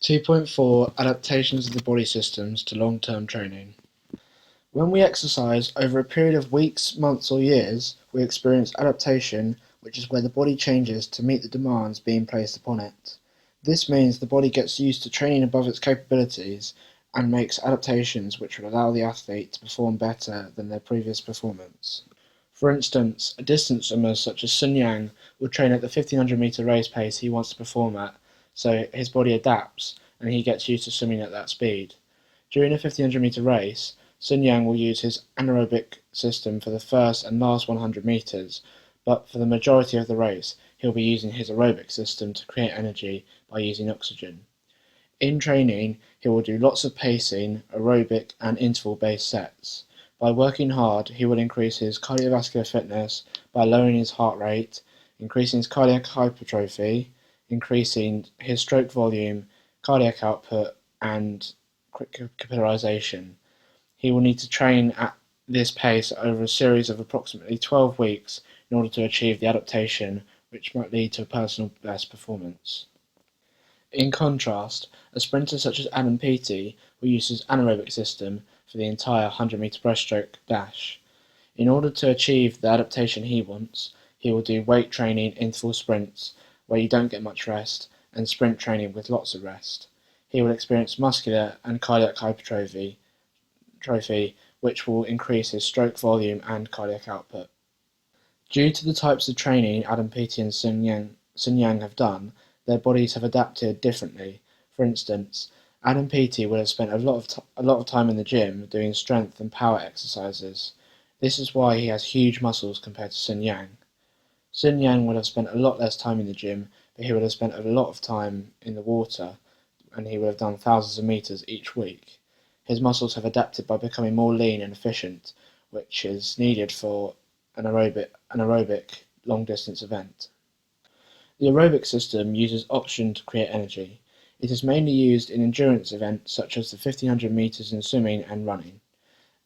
2.4 Adaptations of the body systems to long-term training. When we exercise over a period of weeks, months or years, we experience adaptation, which is where the body changes to meet the demands being placed upon it. This means the body gets used to training above its capabilities and makes adaptations which will allow the athlete to perform better than their previous performance. For instance, a distance swimmer such as Sun Yang will train at the 1500-meter race pace he wants to perform at, so his body adapts and he gets used to swimming at that speed. During a 1500-meter race, Sun Yang will use his anaerobic system for the first and last 100 meters, but for the majority of the race, he'll be using his aerobic system to create energy by using oxygen. In training, he will do lots of pacing, aerobic and interval-based sets. By working hard, he will increase his cardiovascular fitness by lowering his heart rate, increasing his cardiac hypertrophy, increasing his stroke volume, cardiac output, and quick capillarization. He will need to train at this pace over a series of approximately 12 weeks in order to achieve the adaptation, which might lead to a personal best performance. In contrast, a sprinter such as Adam Peaty will use his anaerobic system for the entire 100-meter breaststroke dash. In order to achieve the adaptation he wants, he will do weight training interval sprints, where you don't get much rest, and sprint training with lots of rest. He will experience muscular and cardiac hypertrophy, which will increase his stroke volume and cardiac output. Due to the types of training Adam Peaty and Sun Yang have done, their bodies have adapted differently. For instance, Adam Peaty would have spent a lot of time in the gym doing strength and power exercises. This is why he has huge muscles compared to Sun Yang. Sun Yang would have spent a lot less time in the gym, but he would have spent a lot of time in the water, and he would have done thousands of meters each week. His muscles have adapted by becoming more lean and efficient, which is needed for an aerobic long-distance event. The aerobic system uses oxygen to create energy. It is mainly used in endurance events such as the 1500 meters in swimming and running.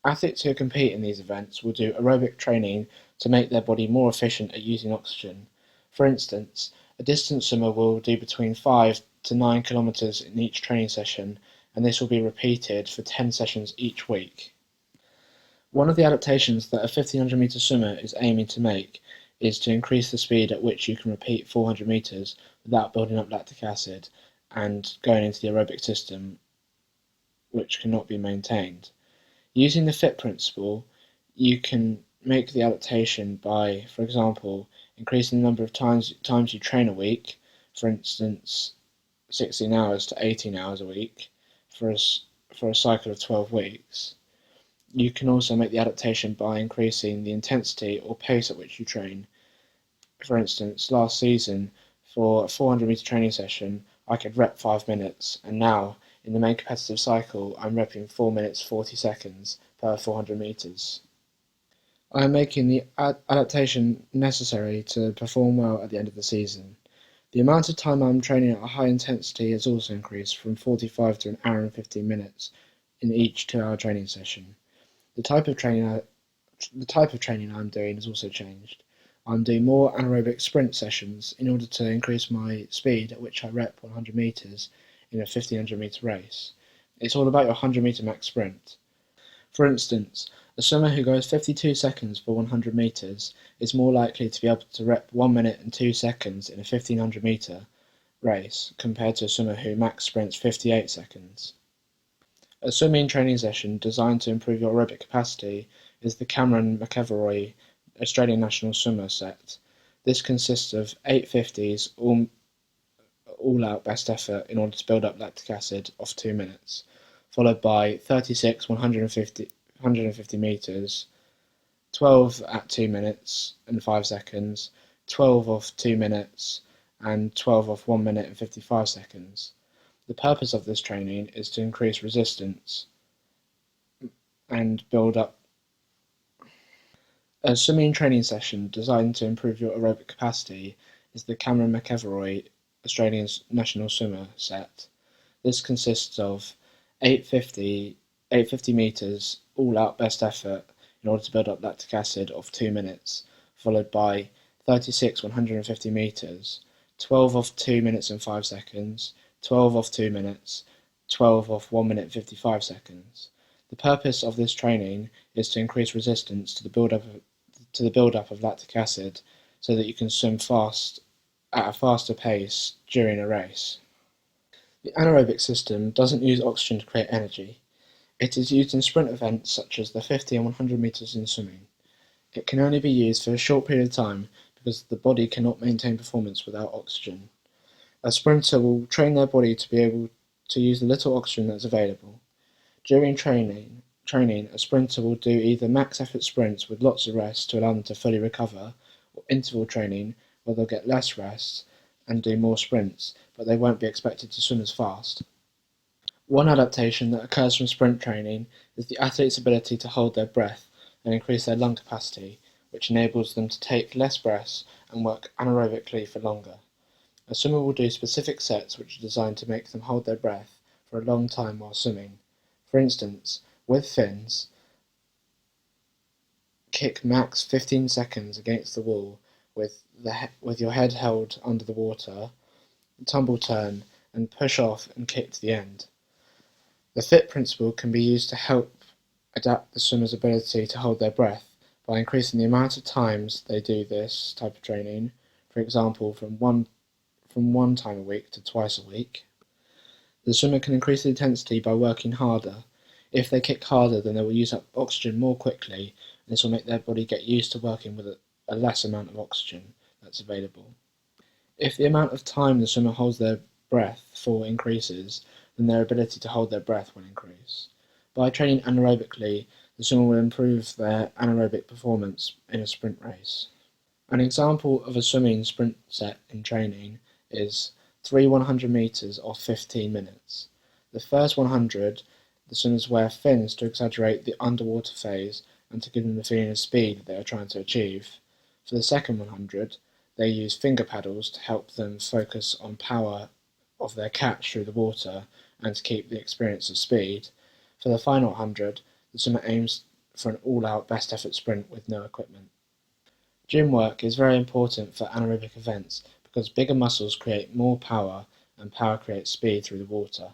Athletes who compete in these events will do aerobic training to make their body more efficient at using oxygen. For instance, a distance swimmer will do between 5 to 9 kilometers in each training session, and this will be repeated for 10 sessions each week. One of the adaptations that a 1500-meter swimmer is aiming to make is to increase the speed at which you can repeat 400 meters without building up lactic acid and going into the aerobic system, which cannot be maintained. Using the FIT principle, you can make the adaptation by, for example, increasing the number of times you train a week, for instance 16 hours to 18 hours a week, for a cycle of 12 weeks. You can also make the adaptation by increasing the intensity or pace at which you train. For instance, last season, for a 400-meter training session, I could rep 5 minutes, and now, in the main competitive cycle, I'm repping 4 minutes 40 seconds per 400 meters. I am making the adaptation necessary to perform well at the end of the season. The amount of time I am training at a high intensity has also increased from 45 to an hour and 15 minutes in each 2-hour training session. The type of training I'm doing has also changed. I'm doing more anaerobic sprint sessions in order to increase my speed at which I rep 100 meters in a 1500 meter race. It's all about your 100 meter max sprint. For instance, a swimmer who goes 52 seconds for 100 meters is more likely to be able to rep 1 minute and 2 seconds in a 1500 meter race compared to a swimmer who max sprints 58 seconds. A swimming training session designed to improve your aerobic capacity is the Cameron McEvoy Australian National Swimmer set. This consists of 8 50s all-out best effort in order to build up lactic acid of 2 minutes, followed by 36 150 meters, 12 at 2 minutes and 5 seconds, 12 off 2 minutes, and 12 off 1 minute and 55 seconds. The purpose of this training is to increase resistance and build up. A swimming training session designed to improve your aerobic capacity is the Cameron McEvoy Australian National Swimmer set. This consists of 850 meters all-out best effort in order to build up lactic acid of 2 minutes, followed by 36 150 meters, 12 off 2 minutes and 5 seconds, 12 off 2 minutes, 12 off 1 minute 55 seconds. The purpose of this training is to increase resistance to the buildup of lactic acid so that you can swim fast at a faster pace during a race. The anaerobic system doesn't use oxygen to create energy. It is used in sprint events such as the 50 and 100 meters in swimming. It can only be used for a short period of time because the body cannot maintain performance without oxygen. A sprinter will train their body to be able to use the little oxygen that's available. During training, a sprinter will do either max effort sprints with lots of rest to allow them to fully recover, or interval training where they'll get less rest and do more sprints, but they won't be expected to swim as fast. One adaptation that occurs from sprint training is the athlete's ability to hold their breath and increase their lung capacity, which enables them to take less breaths and work anaerobically for longer. A swimmer will do specific sets which are designed to make them hold their breath for a long time while swimming. For instance, with fins, kick max 15 seconds against the wall with your head held under the water, tumble turn, and push off and kick to the end. The FIT principle can be used to help adapt the swimmer's ability to hold their breath by increasing the amount of times they do this type of training, for example from one time a week to twice a week. The swimmer can increase the intensity by working harder. If they kick harder, then they will use up oxygen more quickly, and this will make their body get used to working with a less amount of oxygen that's available. If the amount of time the swimmer holds their breath for increases, then their ability to hold their breath will increase. By training anaerobically, the swimmer will improve their anaerobic performance in a sprint race. An example of a swimming sprint set in training is 3 100 meters off 15 minutes. The first 100, the swimmers wear fins to exaggerate the underwater phase and to give them the feeling of speed that they are trying to achieve. For the second 100, they use finger paddles to help them focus on power of their catch through the water and to keep the experience of speed. For the final 100, the swimmer aims for an all-out best effort sprint with no equipment. Gym work is very important for anaerobic events because bigger muscles create more power and power creates speed through the water.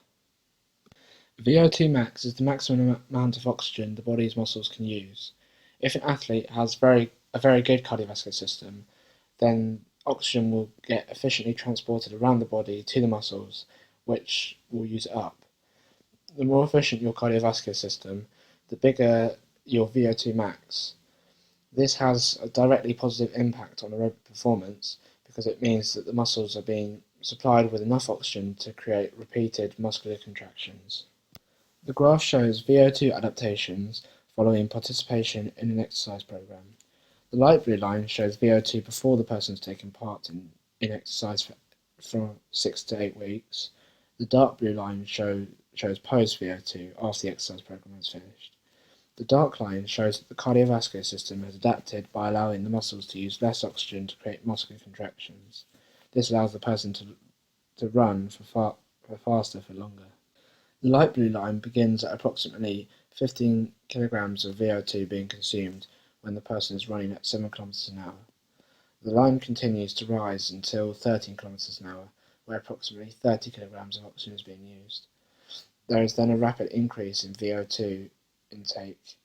VO2 max is the maximum amount of oxygen the body's muscles can use. If an athlete has a very good cardiovascular system, then oxygen will get efficiently transported around the body to the muscles, which will use it up. The more efficient your cardiovascular system, the bigger your VO2 max. This has a directly positive impact on aerobic performance because it means that the muscles are being supplied with enough oxygen to create repeated muscular contractions. The graph shows VO2 adaptations following participation in an exercise program. The light blue line shows VO2 before the person's taken part in exercise for 6 to 8 weeks. The dark blue line shows post VO2 after the exercise program has finished. The dark line shows that the cardiovascular system has adapted by allowing the muscles to use less oxygen to create muscular contractions. This allows the person to run faster for longer. The light blue line begins at approximately 15 kilograms of VO2 being consumed when the person is running at 7 kilometers an hour. The line continues to rise until 13 kilometers an hour, where approximately 30 kilograms of oxygen is being used. There is then a rapid increase in VO2 intake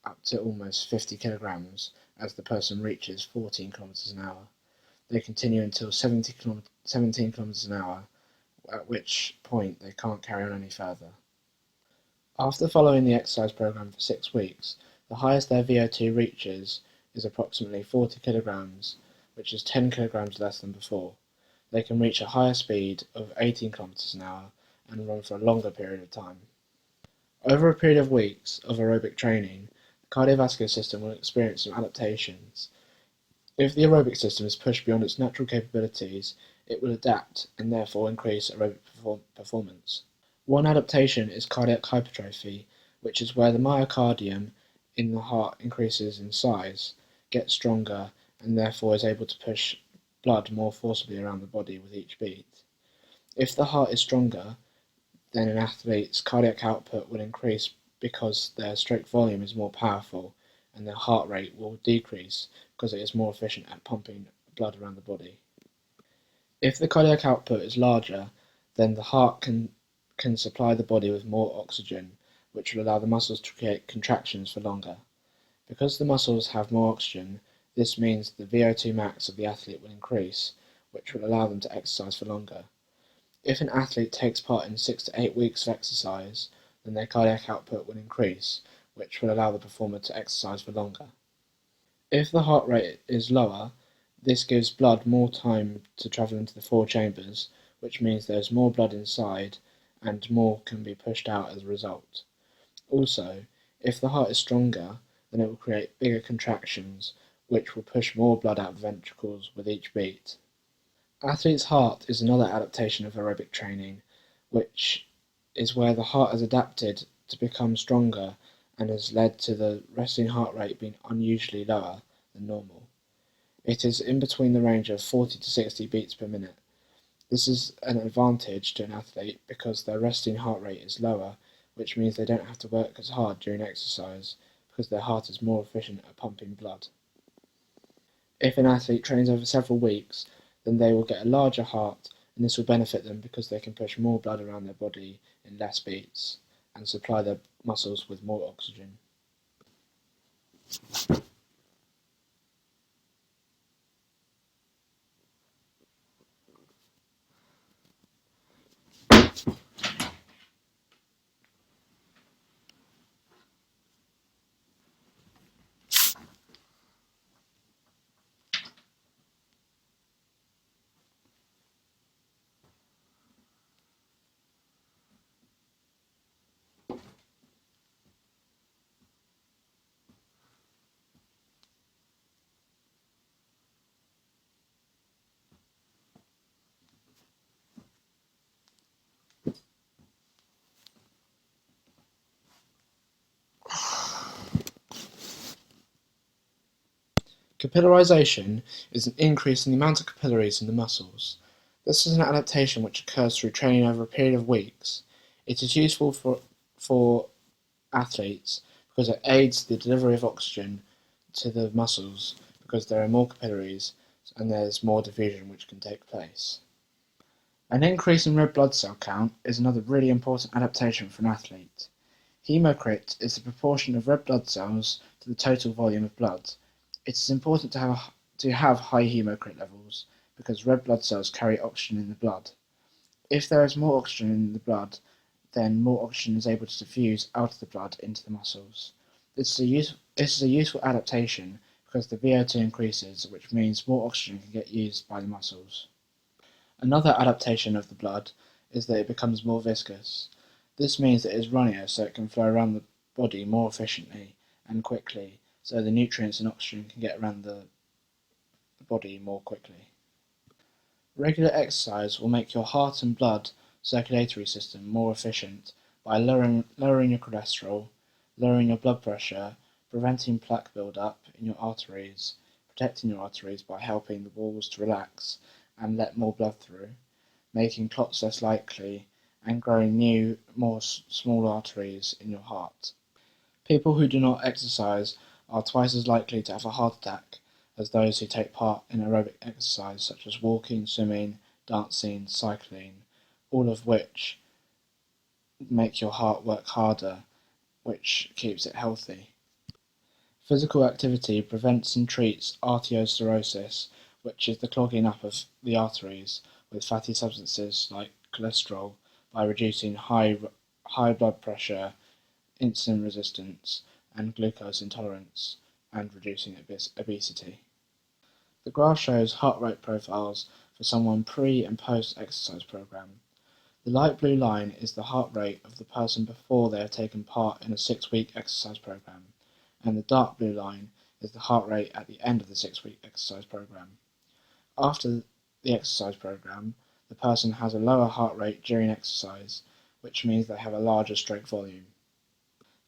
up to almost 50 kilograms as the person reaches 14 kilometers an hour. They continue until 17 kilometers an hour, at which point they can't carry on any further. After following the exercise program for 6 weeks, the highest their VO2 reaches is approximately 40 kilograms, which is 10 kilograms less than before. They can reach a higher speed of 18 kilometers an hour and run for a longer period of time. Over a period of weeks of aerobic training, the cardiovascular system will experience some adaptations. If the aerobic system is pushed beyond its natural capabilities, it will adapt and therefore increase aerobic performance. One adaptation is cardiac hypertrophy, which is where the myocardium in the heart increases in size, gets stronger, and therefore is able to push blood more forcibly around the body with each beat. If the heart is stronger, then an athlete's cardiac output will increase because their stroke volume is more powerful and their heart rate will decrease because it is more efficient at pumping blood around the body. If the cardiac output is larger, then the heart can supply the body with more oxygen, which will allow the muscles to create contractions for longer. Because the muscles have more oxygen, this means the VO2 max of the athlete will increase, which will allow them to exercise for longer. If an athlete takes part in 6 to 8 weeks of exercise, then their cardiac output will increase, which will allow the performer to exercise for longer. If the heart rate is lower, this gives blood more time to travel into the four chambers, which means there is more blood inside and more can be pushed out as a result. Also, if the heart is stronger, then it will create bigger contractions, which will push more blood out of the ventricles with each beat. Athlete's heart is another adaptation of aerobic training, which is where the heart has adapted to become stronger and has led to the resting heart rate being unusually lower than normal. It is in between the range of 40 to 60 beats per minute. This is an advantage to an athlete because their resting heart rate is lower, which means they don't have to work as hard during exercise because their heart is more efficient at pumping blood. If an athlete trains over several weeks, then they will get a larger heart, and this will benefit them because they can push more blood around their body in less beats and supply their muscles with more oxygen. Capillarization is an increase in the amount of capillaries in the muscles. This is an adaptation which occurs through training over a period of weeks. It is useful for athletes because it aids the delivery of oxygen to the muscles because there are more capillaries and there's more diffusion which can take place. An increase in red blood cell count is another really important adaptation for an athlete. Hematocrit is the proportion of red blood cells to the total volume of blood. It is important to have high hematocrit levels because red blood cells carry oxygen in the blood. If there is more oxygen in the blood, then more oxygen is able to diffuse out of the blood into the muscles. This is a useful adaptation because the VO2 increases, which means more oxygen can get used by the muscles. Another adaptation of the blood is that it becomes more viscous. This means that it is runnier so it can flow around the body more efficiently and quickly, so the nutrients and oxygen can get around the body more quickly. Regular exercise will make your heart and blood circulatory system more efficient by lowering your cholesterol, lowering your blood pressure, preventing plaque build-up in your arteries, protecting your arteries by helping the walls to relax and let more blood through, making clots less likely, and growing new, more small arteries in your heart. People who do not exercise are twice as likely to have a heart attack as those who take part in aerobic exercise such as walking, swimming, dancing, cycling, all of which make your heart work harder, which keeps it healthy. Physical activity prevents and treats arteriosclerosis, which is the clogging up of the arteries with fatty substances like cholesterol, by reducing high blood pressure, insulin resistance, and glucose intolerance, and reducing obesity. The graph shows heart rate profiles for someone pre- and post-exercise program. The light blue line is the heart rate of the person before they have taken part in a 6-week exercise program, and the dark blue line is the heart rate at the end of the 6-week exercise program. After the exercise program, the person has a lower heart rate during exercise, which means they have a larger stroke volume.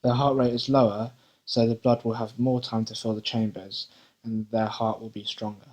Their heart rate is lower, so the blood will have more time to fill the chambers, and their heart will be stronger.